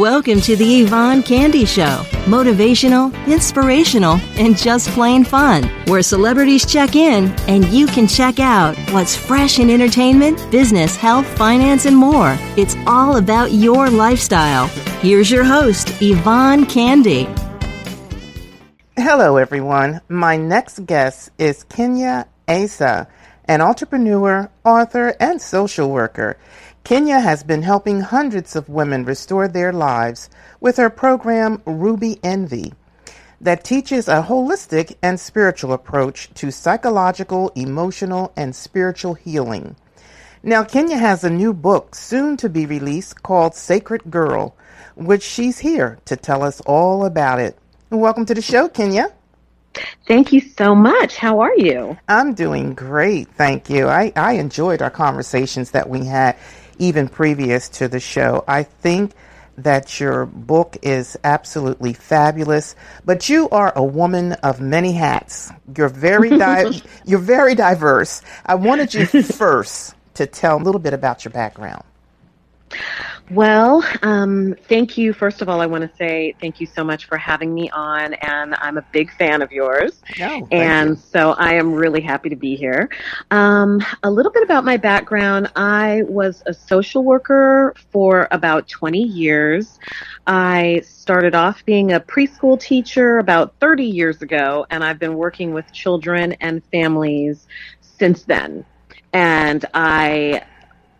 Welcome to the Yvonne Candy Show. Motivational, inspirational, and just plain fun. Where celebrities check in and you can check out what's fresh in entertainment, business, health, finance, and more. It's all about your lifestyle. Here's your host, Yvonne Candy. Hello, everyone. My next guest is Aissa, an entrepreneur, author, and social worker. Kenya has been helping hundreds of women restore their lives with her program, Ruby Envy, that teaches a holistic and spiritual approach to psychological, emotional, and spiritual healing. Now, Kenya has a new book soon to be released called Sacred Girl, which she's here to tell us all about it. Welcome to the show, Kenya. Thank you so much. How are you? I'm doing great, thank you. I enjoyed our conversations that we had even previous to the show. I think that your book is absolutely fabulous, but you are a woman of many hats. You're very you're very diverse. I wanted you first to tell a little bit about your background. Well, thank you. First of all, I want to say thank you so much for having me on, and I'm a big fan of yours. So I am really happy to be here. A little bit about my background. I was a social worker for about 20 years. I started off being a preschool teacher about 30 years ago, and I've been working with children and families since then. And I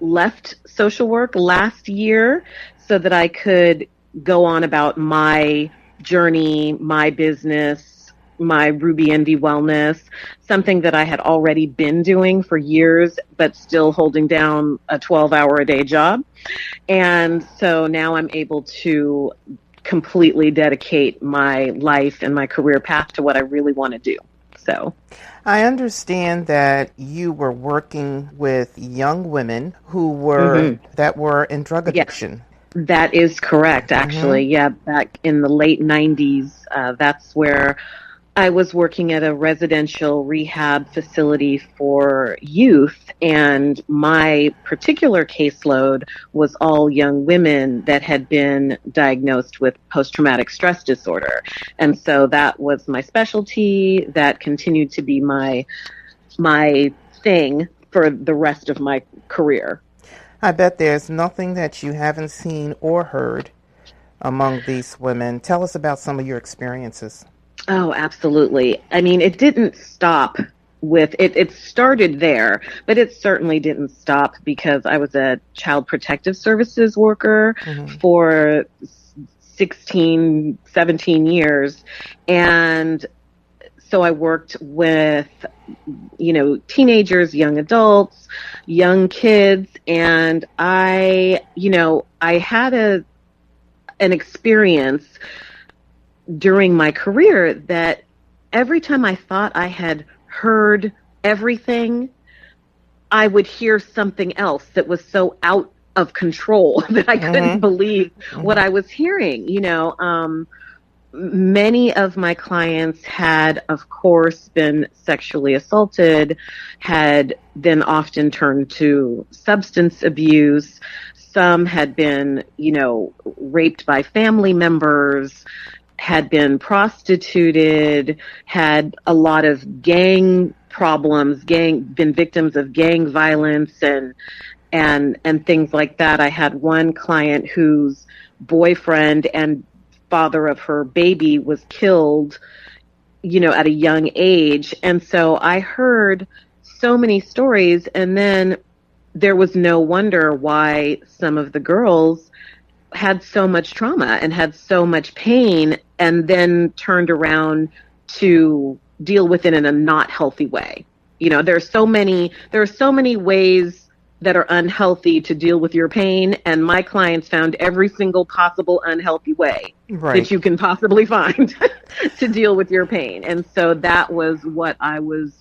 left social work last year so that I could go on about my journey, my business, my Ruby Envy Wellness, something that I had already been doing for years, but still holding down a 12-hour-a-day job. And so now I'm able to completely dedicate my life and my career path to what I really want to do. So I understand that you were working with young women who were that were in drug addiction. Yes, that is correct, actually. Yeah, back in the late 90s, that's where I was working at a residential rehab facility for youth, and my particular caseload was all young women that had been diagnosed with post-traumatic stress disorder. And so that was my specialty. That continued to be my thing for the rest of my career. I bet there's nothing that you haven't seen or heard among these women. Tell us about some of your experiences. Oh, absolutely. I mean, it didn't stop with it. It started there, but it certainly didn't stop because I was a child protective services worker for 16, 17 years. And so I worked with, teenagers, young adults, young kids. And I had an experience during my career that every time I thought I had heard everything, I would hear something else that was so out of control that I couldn't believe what I was hearing. Many of my clients had, of course, been sexually assaulted, had then often turned to substance abuse. Some had been, raped by family members, had been prostituted, had a lot of gang problems, been victims of gang violence and things like that. I had one client whose boyfriend and father of her baby was killed, at a young age. And so I heard so many stories, and then there was no wonder why some of the girls had so much trauma and had so much pain and then turned around to deal with it in a not healthy way. There are so many ways that are unhealthy to deal with your pain, and my clients found every single possible unhealthy way that you can possibly find to deal with your pain. And so that was what I was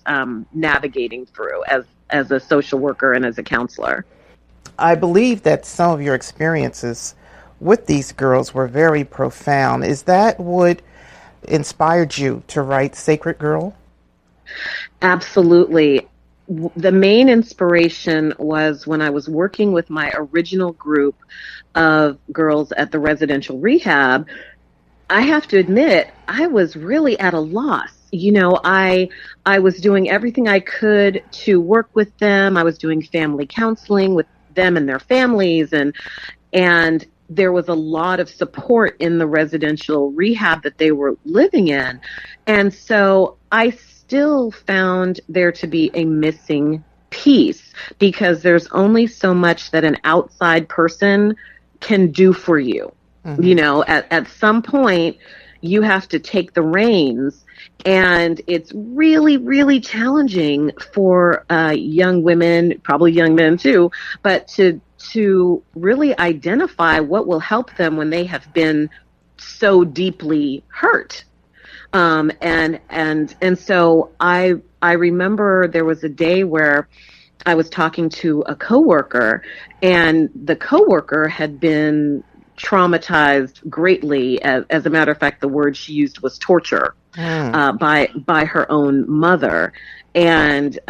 navigating through as a social worker and as a counselor. I believe that some of your experiences with these girls were very profound. Is that what inspired you to write Sacred Girl? Absolutely. the main inspiration was when I was working with my original group of girls at the residential rehab. I have to admit, I was really at a loss. I was doing everything I could to work with them. I was doing family counseling with them and their families, and there was a lot of support in the residential rehab that they were living in. And so I still found there to be a missing piece, because there's only so much that an outside person can do for you. Mm-hmm. At some point, you have to take the reins. And it's really, really challenging for young women, probably young men too, but to really identify what will help them when they have been so deeply hurt. And so I remember there was a day where I was talking to a coworker, and the coworker had been traumatized greatly. As a matter of fact, the word she used was torture by her own mother, and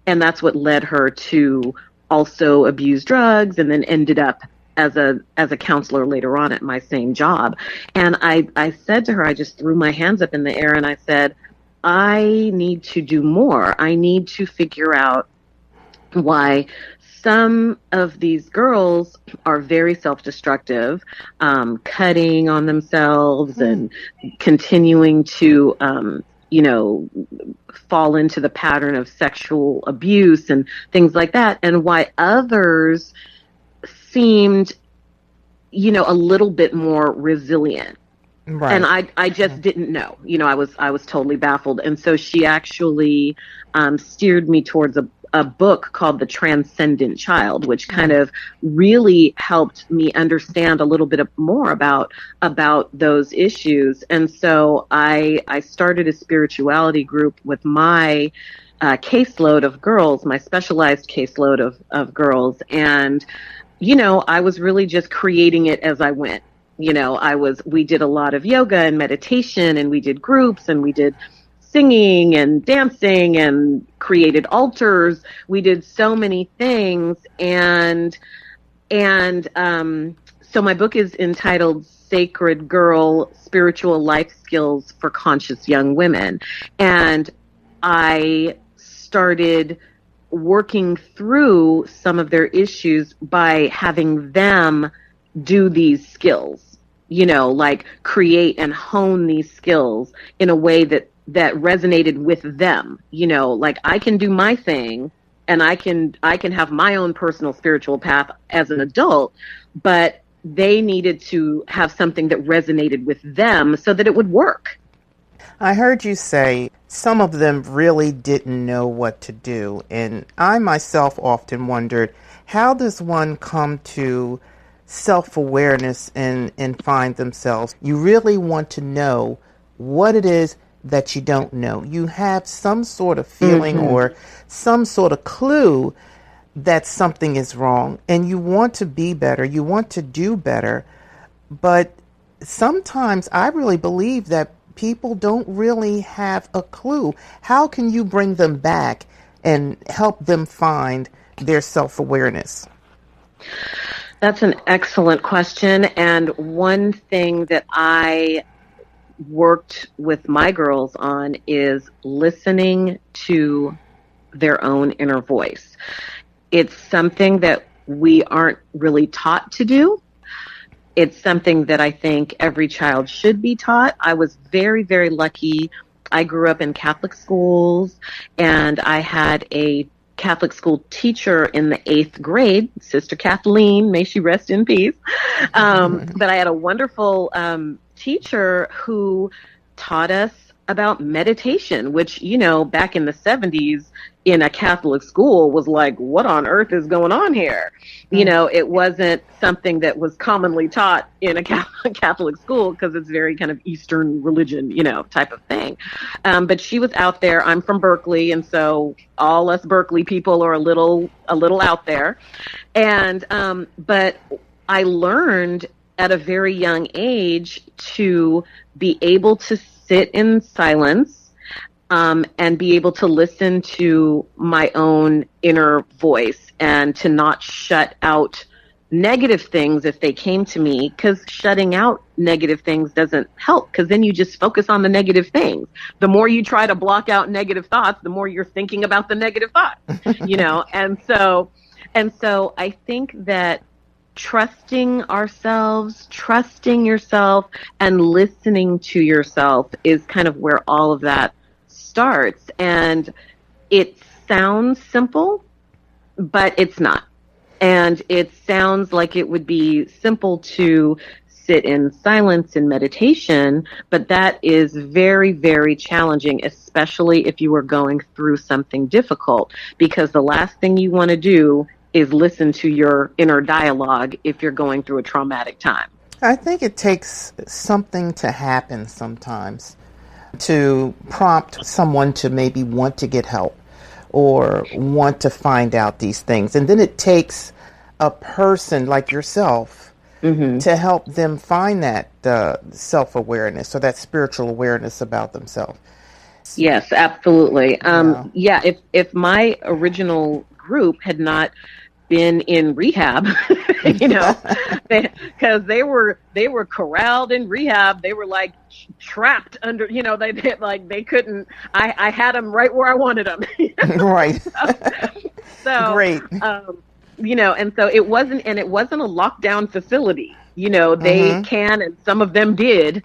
that's what led her to also abuse drugs, and then ended up as a counselor later on at my same job. And I said to her, I just threw my hands up in the air and I said, I need to do more. I need to figure out why some of these girls are very self-destructive, cutting on themselves and continuing to, fall into the pattern of sexual abuse and things like that, and why others seemed, a little bit more resilient. Right. And I just didn't know. I was totally baffled. And so she actually steered me towards a book called The Transcendent Child, which kind of really helped me understand a little bit more about those issues. And so I started a spirituality group with my caseload of girls, my specialized caseload of girls. And, I was really just creating it as I went. We did a lot of yoga and meditation, and we did groups, and we did singing and dancing and created altars. We did so many things. And so my book is entitled Sacred Girl, Spiritual Life Skills for Conscious Young Women. And I started working through some of their issues by having them do these skills, like create and hone these skills in a way that resonated with them. Like I can do my thing and I can have my own personal spiritual path as an adult, but they needed to have something that resonated with them so that it would work. I heard you say some of them really didn't know what to do. And I myself often wondered, how does one come to self-awareness and find themselves? You really want to know what it is that you don't know. You have some sort of feeling or some sort of clue that something is wrong, and you want to be better. You want to do better. But sometimes I really believe that people don't really have a clue. How can you bring them back and help them find their self-awareness? That's an excellent question. And one thing that I worked with my girls on is listening to their own inner voice. It's something that we aren't really taught to do. It's something that I think every child should be taught. I was very, very lucky. I grew up in Catholic schools, and I had a Catholic school teacher in the 8th grade, Sister Kathleen, may she rest in peace. But I had a wonderful teacher who taught us about meditation, which, back in the 70s in a Catholic school was like, what on earth is going on here? It wasn't something that was commonly taught in a Catholic school because it's very kind of Eastern religion, type of thing. But she was out there. I'm from Berkeley, and so all us Berkeley people are a little out there. And but I learned at a very young age to be able to sit in silence and be able to listen to my own inner voice and to not shut out negative things if they came to me, because shutting out negative things doesn't help, because then you just focus on the negative things. The more you try to block out negative thoughts, the more you're thinking about the negative thoughts, and so I think that trusting ourselves, trusting yourself, and listening to yourself is kind of where all of that starts. And it sounds simple, but it's not. And it sounds like it would be simple to sit in silence in meditation, but that is very, very challenging, especially if you are going through something difficult, because the last thing you want to do is listen to your inner dialogue if you're going through a traumatic time. I think it takes something to happen sometimes to prompt someone to maybe want to get help or want to find out these things. And then it takes a person like yourself to help them find that self-awareness or that spiritual awareness about themselves. Yes, absolutely. If my original group had not been in rehab, because they were corralled in rehab. They were like trapped under, they couldn't, I had them right where I wanted them. Right. So great. And so it wasn't a lockdown facility. They can, and some of them did,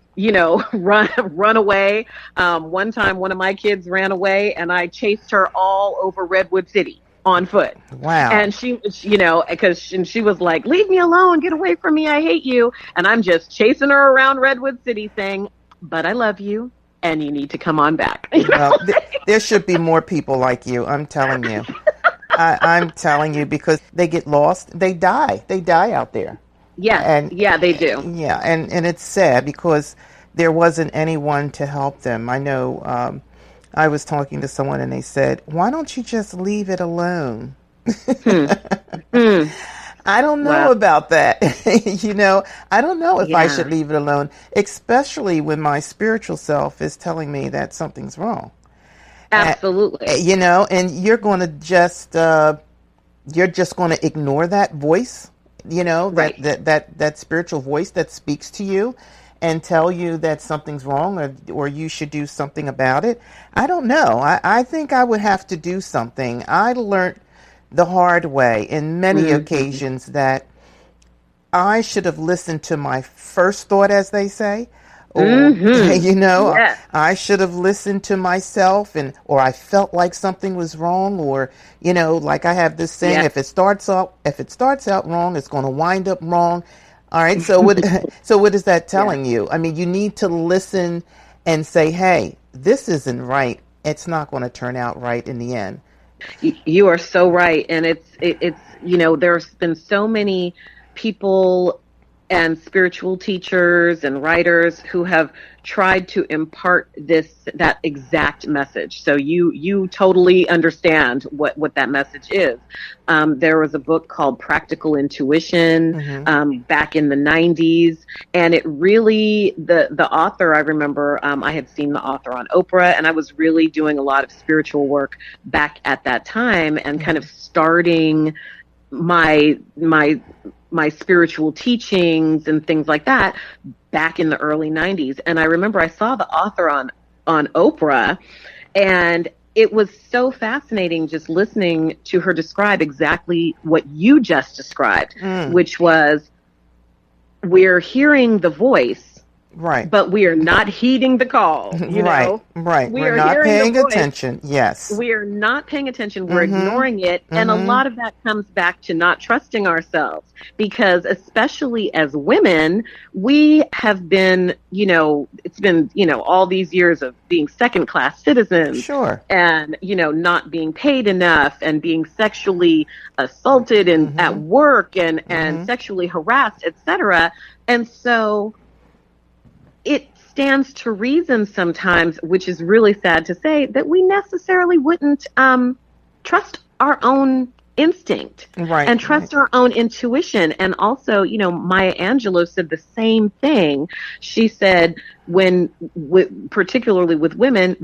run away. One time, one of my kids ran away, and I chased her all over Redwood City on foot. Wow. And she was like, "Leave me alone, get away from me, I hate you." And I'm just chasing her around Redwood City saying, "But I love you, and you need to come on back." Well, there should be more people like you, I'm telling you. I'm telling you, because they get lost, they die out there. Yeah, they do. Yeah, and it's sad because there wasn't anyone to help them. I know I was talking to someone and they said, "Why don't you just leave it alone?" I don't know about that. I don't know if I should leave it alone, especially when my spiritual self is telling me that something's wrong. Absolutely. And you're going to just going to ignore that voice, right. that spiritual voice that speaks to you and tell you that something's wrong or you should do something about it. I don't know. I think I would have to do something. I learned the hard way in many occasions that I should have listened to my first thought, as they say. Or, Yes. I should have listened to myself, or I felt like something was wrong, or, like I have this saying, if it starts out wrong, it's going to wind up wrong. All right. So what is that telling you? I mean, you need to listen and say, hey, this isn't right. It's not going to turn out right in the end. You are so right. And it's there's been so many people and spiritual teachers and writers who have tried to impart that exact message. So you totally understand what that message is. There was a book called Practical Intuition back in the 90s, and it really, the author, I remember I had seen the author on Oprah, and I was really doing a lot of spiritual work back at that time and kind of starting my spiritual teachings and things like that back in the early 90s. And I remember I saw the author on Oprah, and it was so fascinating just listening to her describe exactly what you just described, which was, we're hearing the voice, right, but we are not heeding the call. Right. We're not paying attention. Yes. We are not paying attention. We're ignoring it. And a lot of that comes back to not trusting ourselves, because especially as women, we have been, it's been, all these years of being second class citizens. Sure. And, not being paid enough and being sexually assaulted and at work and sexually harassed, etc. And so it stands to reason sometimes, which is really sad to say, that we necessarily wouldn't trust our own instinct Right. and trust our own intuition. And also, Maya Angelou said the same thing. She said, particularly with women,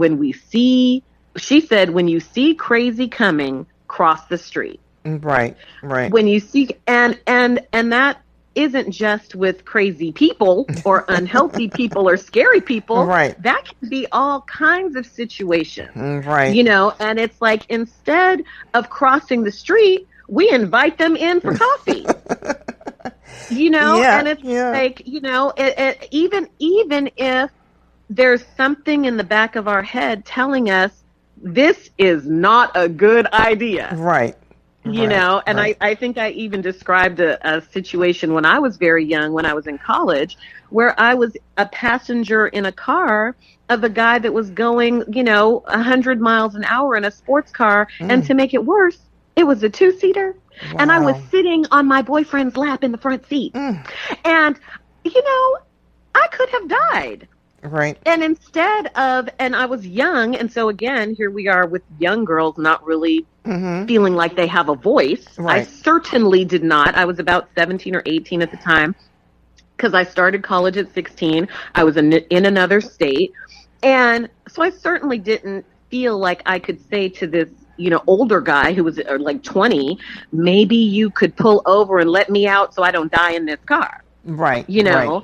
she said, when you see crazy coming, cross the street. Right. Right. When you see, and that isn't just with crazy people or unhealthy people or scary people. Right. That can be all kinds of situations. Right. And it's like, instead of crossing the street, we invite them in for coffee. Yeah, and it's yeah. like, even if there's something in the back of our head telling us this is not a good idea. Right. And right. I think I even described a situation when I was very young, when I was in college, where I was a passenger in a car of a guy that was going, 100 miles an hour in a sports car. And to make it worse, it was a 2-seater. Wow. And I was sitting on my boyfriend's lap in the front seat. And, I could have died. Right. And and I was young. And so again, here we are with young girls not really feeling like they have a voice. Right. I certainly did not. I was about 17 or 18 at the time because I started college at 16. I was in another state. And so I certainly didn't feel like I could say to this, older guy who was like 20, maybe you could pull over and let me out so I don't die in this car. Right. Right.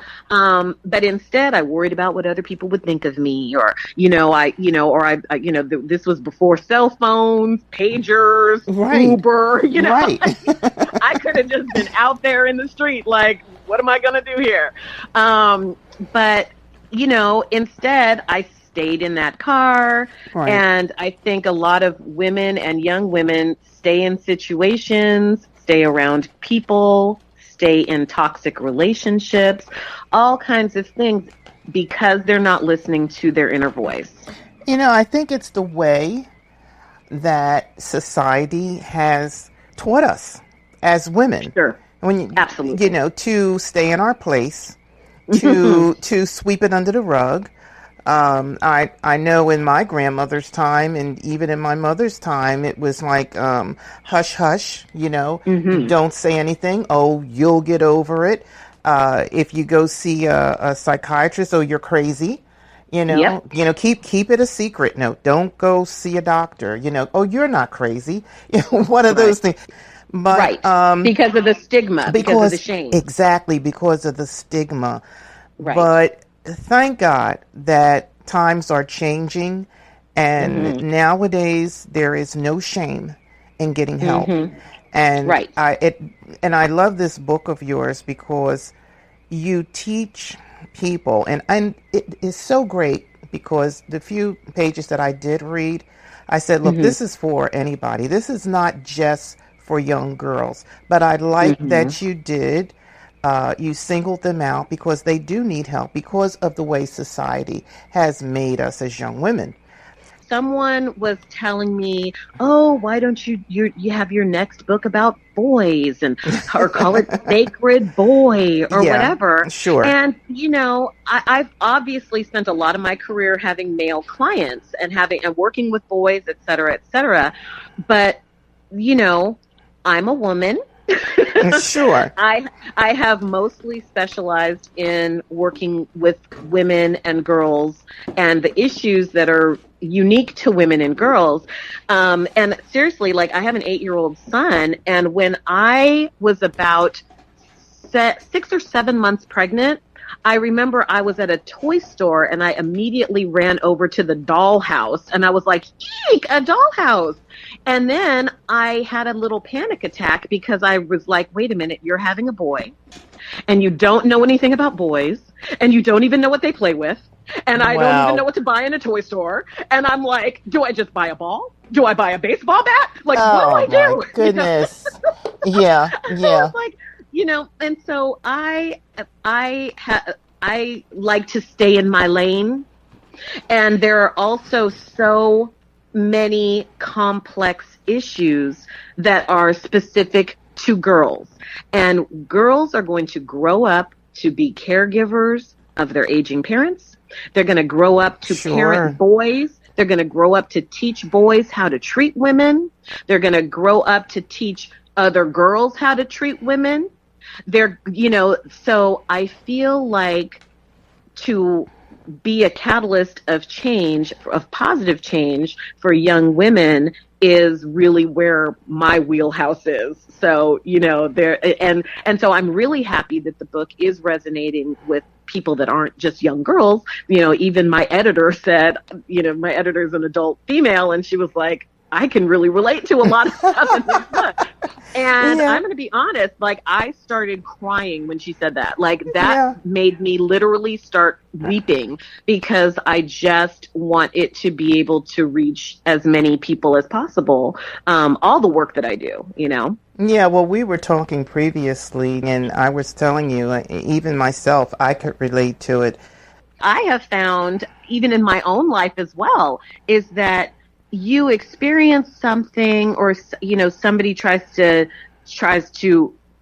But instead I worried about what other people would think of me, or, this was before cell phones, pagers, right. Uber, Right. I could have just been out there in the street. Like, what am I going to do here? But, instead I stayed in that car. Right. And I think a lot of women and young women stay in situations, stay around people, stay in toxic relationships, all kinds of things, because they're not listening to their inner voice. I think it's the way that society has taught us as women. Sure. Absolutely. To stay in our place, to sweep it under the rug. I know in my grandmother's time and even in my mother's time, it was like, hush, hush, don't say anything. Oh, you'll get over it. If you go see a psychiatrist, oh, you're crazy. Yep. Keep it a secret. No, don't go see a doctor. Oh, you're not crazy. One of those things. But, because of the stigma, because of the shame. Exactly, because of the stigma. Right. But thank God that times are changing, and nowadays there is no shame in getting help. And I love this book of yours because you teach people, and it is so great because the few pages that I did read, I said, look, this is for anybody. This is not just for young girls. But I like that you did. You singled them out because they do need help because of the way society has made us as young women. Someone was telling me, oh, why don't you have your next book about boys, or call it Sacred Boy or whatever. Sure. And, I've obviously spent a lot of my career having male clients and working with boys, et cetera, et cetera. But, I'm a woman. Sure. I have mostly specialized in working with women and girls and the issues that are unique to women and girls. And seriously, like, I have an 8-year-old son, and when I was about 6 or 7 months pregnant, I remember I was at a toy store and I immediately ran over to the dollhouse and I was like, eek, a dollhouse. And then I had a little panic attack because I was like, wait a minute, you're having a boy and you don't know anything about boys and you don't even know what they play with. And I don't even know what to buy in a toy store. And I'm like, do I just buy a ball? Do I buy a baseball bat? Like, what do I do? My goodness. Yeah. So I was like, and so I like to stay in my lane. And there are also so many complex issues that are specific to girls. And girls are going to grow up to be caregivers of their aging parents. They're going to grow up to parent boys They're going to grow up to teach boys how to treat women. They're going to grow up to teach other girls how to treat women. So I feel like to be a catalyst of change, of positive change for young women is really where my wheelhouse is. So, so I'm really happy that the book is resonating with people that aren't just young girls. Even my editor said, my editor is an adult female, and she was like, I can really relate to a lot of stuff in this book. And I'm going to be honest, like, I started crying when she said that. Like, that made me literally start weeping, because I just want it to be able to reach as many people as possible. All the work that I do, Yeah, well, we were talking previously, and I was telling you, even myself, I could relate to it. I have found, even in my own life as well, is that you experience something, or somebody tries to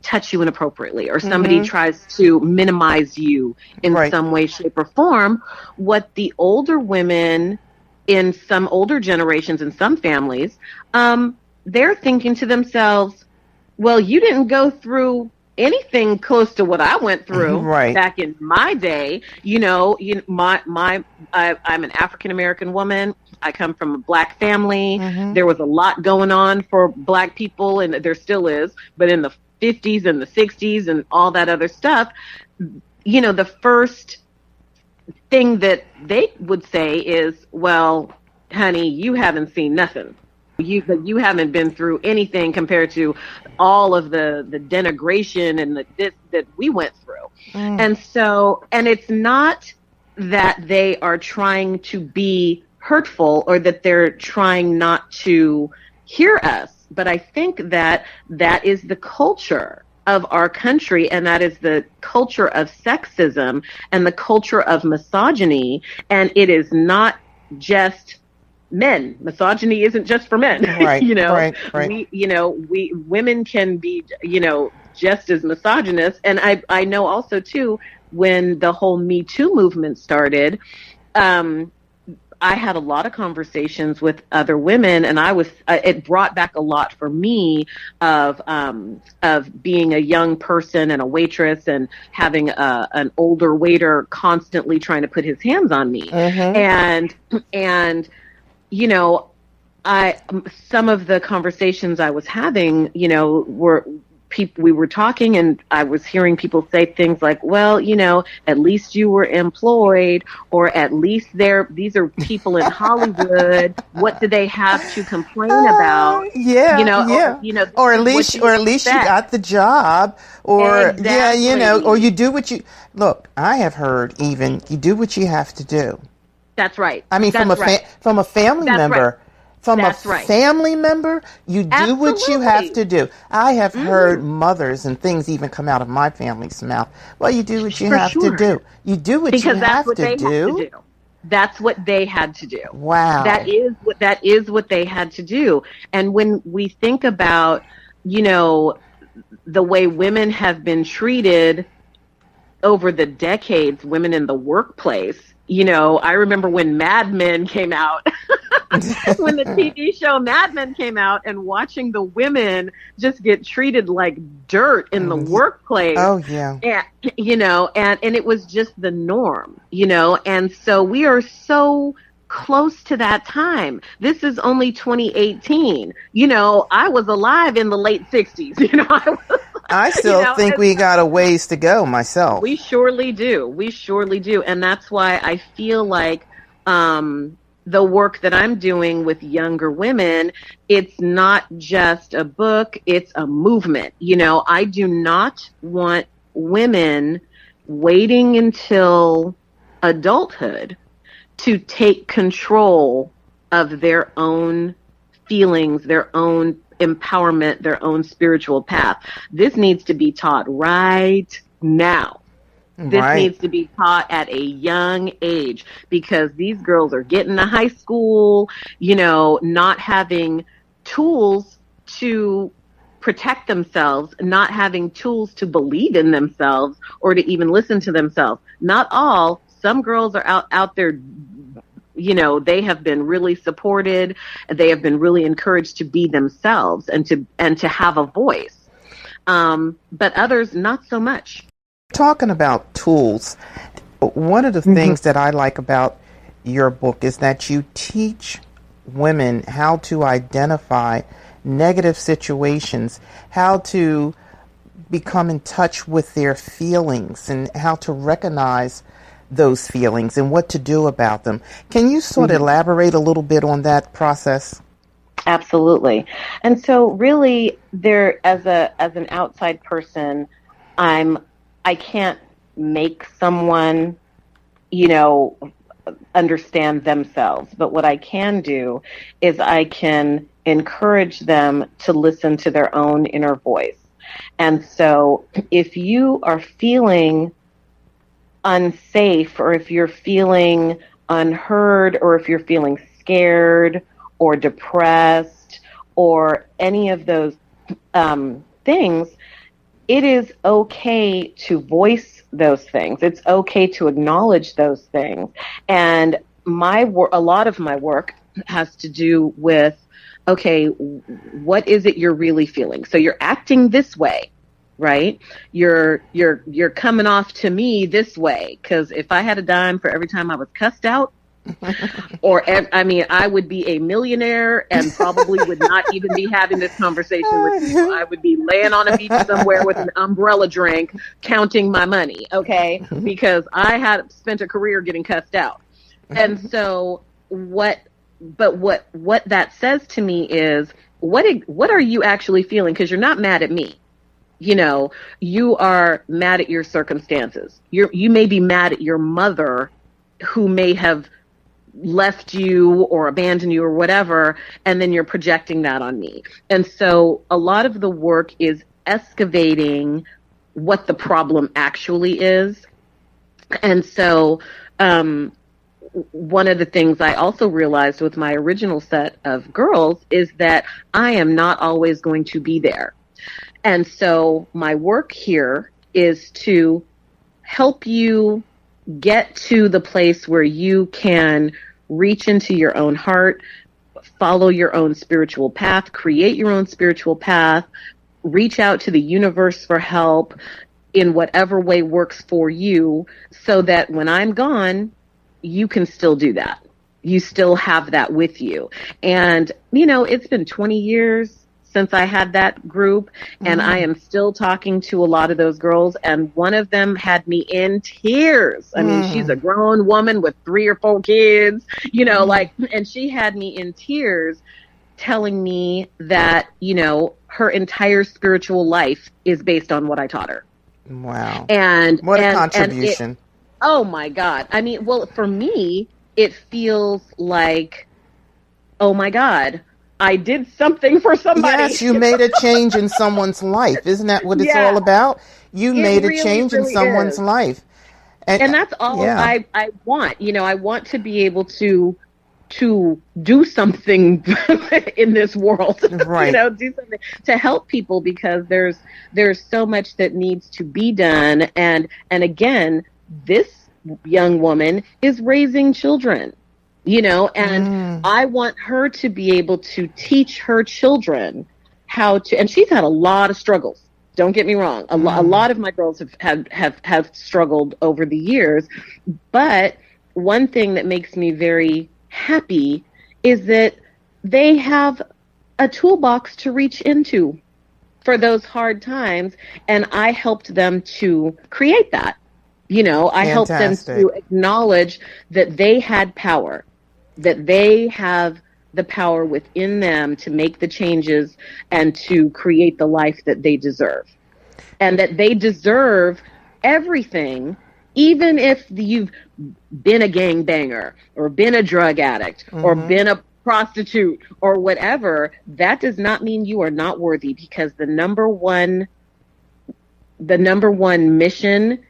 touch you inappropriately, or somebody tries to minimize you in some way, shape, or form. What the older women in some older generations, in some families, they're thinking to themselves, well, you didn't go through anything close to what I went through back in my day. I'm an African American woman. I come from a Black family. There was a lot going on for Black people, and there still is, but in the 50s and the 60s and all that other stuff, the first thing that they would say is, well, honey, you haven't seen nothing. You haven't been through anything compared to all of the denigration and that we went through. And it's not that they are trying to be hurtful, or that they're trying not to hear us, but I think that is the culture of our country, and that is the culture of sexism and the culture of misogyny. And it is not just men. Misogyny isn't just for men. Right. We women can be, just as misogynist. And I know also too, when the whole Me Too movement started, I had a lot of conversations with other women, and it brought back a lot for me of being a young person and a waitress, and having an older waiter constantly trying to put his hands on me. And some of the conversations I was having, were people, we were talking, and I was hearing people say things like, well, at least you were employed, or at least these are people in Hollywood. What do they have to complain about? Or at least you got the job, or or you do what you look. I have heard even you do what you have to do. That's right. I mean, from a family member. Right. From a family member, you do what you have to do. I have heard mothers and things even come out of my family's mouth. Well, you do what you have to do. You do what you have to do. That's what they had to do. Wow. That is what they had to do. And when we think about, the way women have been treated over the decades, women in the workplace, I remember when Mad Men came out, when the TV show Mad Men came out, and watching the women just get treated like dirt in the workplace. Oh, yeah. And it was just the norm, and so we are so close to that time. This is only 2018. I was alive in the late 60s. I still think we got a ways to go myself. We surely do. And that's why I feel like the work that I'm doing with younger women, it's not just a book, it's a movement. I do not want women waiting until adulthood to take control of their own feelings, their own empowerment, their own spiritual path. This needs to be taught right now. This needs to be taught at a young age, because these girls are getting to high school, not having tools to protect themselves, not having tools to believe in themselves or to even listen to themselves. Not all. Some girls are out there They have been really supported. They have been really encouraged to be themselves and to have a voice. But others, not so much. Talking about tools, one of the things that I like about your book is that you teach women how to identify negative situations, how to become in touch with their feelings, and how to recognize those feelings and what to do about them. Can you sort of elaborate a little bit on that process? Absolutely. And so really there, as an outside person, I can't make someone, understand themselves. But what I can do is I can encourage them to listen to their own inner voice. And so if you are feeling unsafe, or if you're feeling unheard, or if you're feeling scared or depressed or any of those things, it is okay to voice those things. It's okay to acknowledge those things. And a lot of my work has to do with, okay, what is it you're really feeling? So you're acting this way, right? You're coming off to me this way, because if I had a dime for every time I was cussed out, I would be a millionaire and probably would not even be having this conversation with you. I would be laying on a beach somewhere with an umbrella drink, counting my money, okay? Because I had spent a career getting cussed out. And so what that says to me is, what are you actually feeling? Because you're not mad at me. You are mad at your circumstances. You may be mad at your mother, who may have left you or abandoned you or whatever, and then you're projecting that on me. And so a lot of the work is excavating what the problem actually is. And so one of the things I also realized with my original set of girls is that I am not always going to be there. And so my work here is to help you get to the place where you can reach into your own heart, follow your own spiritual path, create your own spiritual path, reach out to the universe for help in whatever way works for you, so that when I'm gone, you can still do that. You still have that with you. And, it's been 20 years since I had that group, and I am still talking to a lot of those girls, and one of them had me in tears. I mean, she's a grown woman with 3 or 4 kids, and she had me in tears, telling me that, her entire spiritual life is based on what I taught her. Wow. And what a contribution. Oh my God. I mean, well, for me, it feels like, oh my God, I did something for somebody. Yes, you made a change in someone's life. Isn't that what it's all about? You made a change in someone's life. And that's all I want. I want to be able to do something in this world. Right. Do something to help people, because there's so much that needs to be done. And again, this young woman is raising children. And I want her to be able to teach her children how to, and she's had a lot of struggles. Don't get me wrong. A lot of my girls have struggled over the years, but one thing that makes me very happy is that they have a toolbox to reach into for those hard times, and I helped them to create that. I helped them to acknowledge that they had power, that they have the power within them to make the changes and to create the life that they deserve. And that they deserve everything, even if you've been a gangbanger or been a drug addict or been a prostitute or whatever. That does not mean you are not worthy, because the number one mission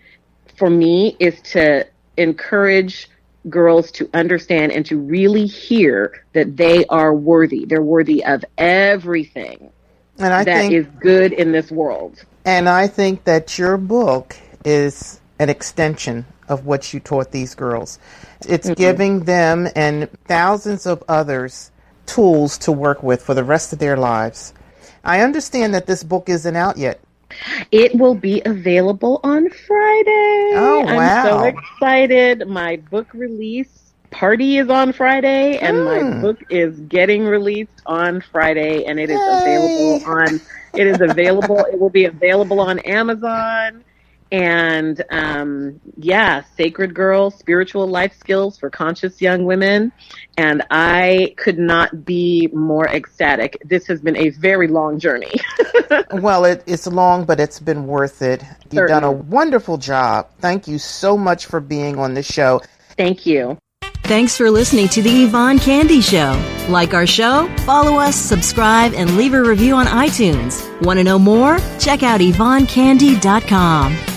for me is to encourage girls to understand and to really hear that they are worthy. They're worthy of everything that is good in this world. And I think that your book is an extension of what you taught these girls. It's giving them and thousands of others tools to work with for the rest of their lives. I understand that this book isn't out yet. It will be available on Friday. Oh, wow. I'm so excited. My book release party is on Friday, and my book is getting released on Friday, and it is available it will be available on Amazon. And Sacred Girl, Spiritual Life Skills for Conscious Young Women. And I could not be more ecstatic. This has been a very long journey. Well, it's long, but it's been worth it. You've done a wonderful job. Thank you so much for being on the show. Thank you. Thanks for listening to the Yvonne Candy Show. Like our show? Follow us, subscribe, and leave a review on iTunes. Want to know more? Check out YvonneCandy.com.